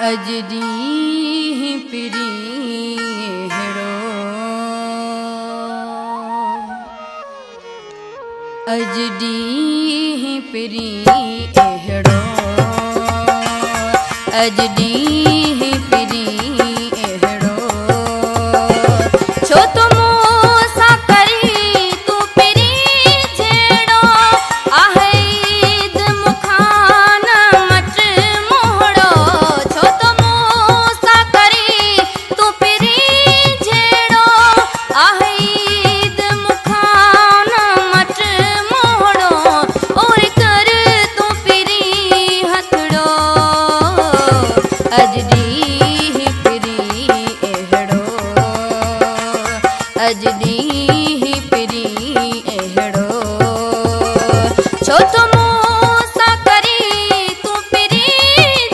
अजडी पिरी हेड़ो अजडी पिरी हेड़ो अजडी पिरी हेड़ो छो तुम सा करी तू पिरी छेड़ो आहेद मुखान मच मोहड़ो छो तुम सा करी तू पिरी छेड़ो आहेद मुखान मच मोहड़ो और कर तू पिरी हथड़ो अजडी अजडी पिरी हेड़ो छो तुम सा करी तू पिरी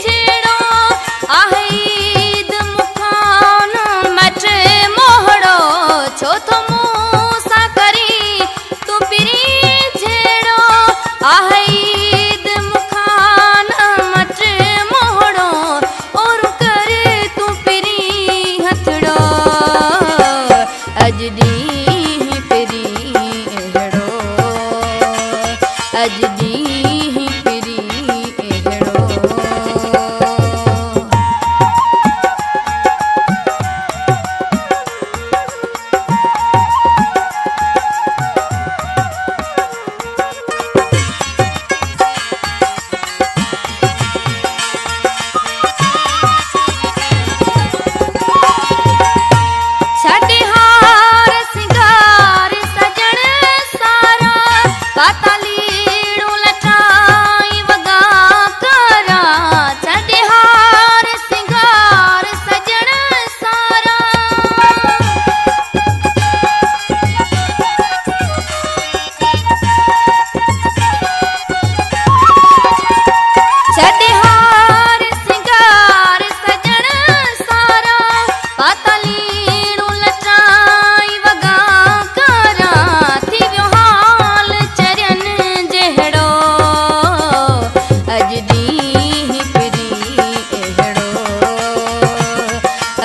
छेड़ो आहेद मुखान मच मोहड़ो छो तुम सा करी तू पिरी छेड़ो आहेद मुखान मच मोहड़ो और कर तू पिरी हथड़ो अजडी पिरी हेड़ो अजडी पिरी हेड़ो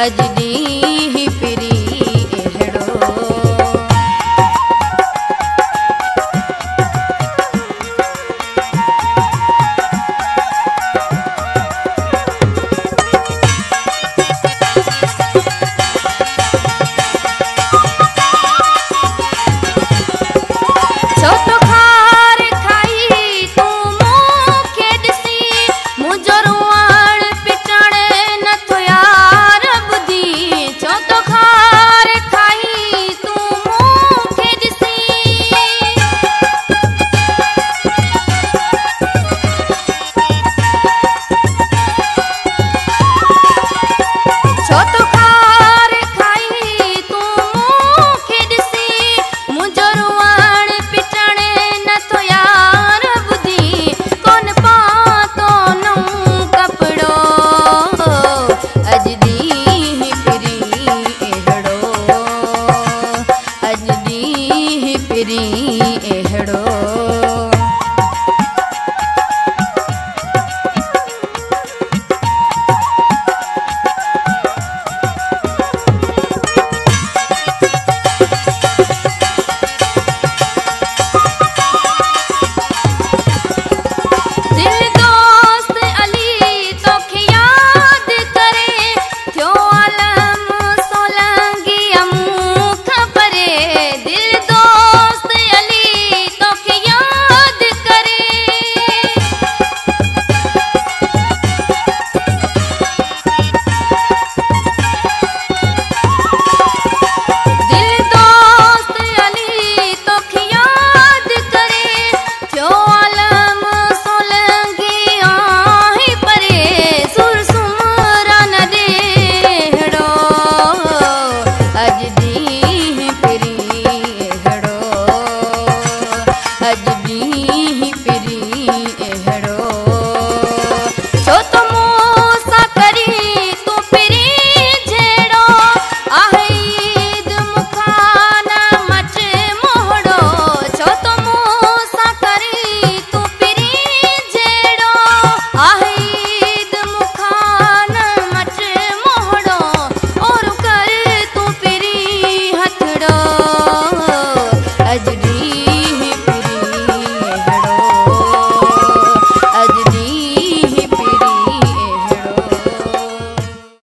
अजडी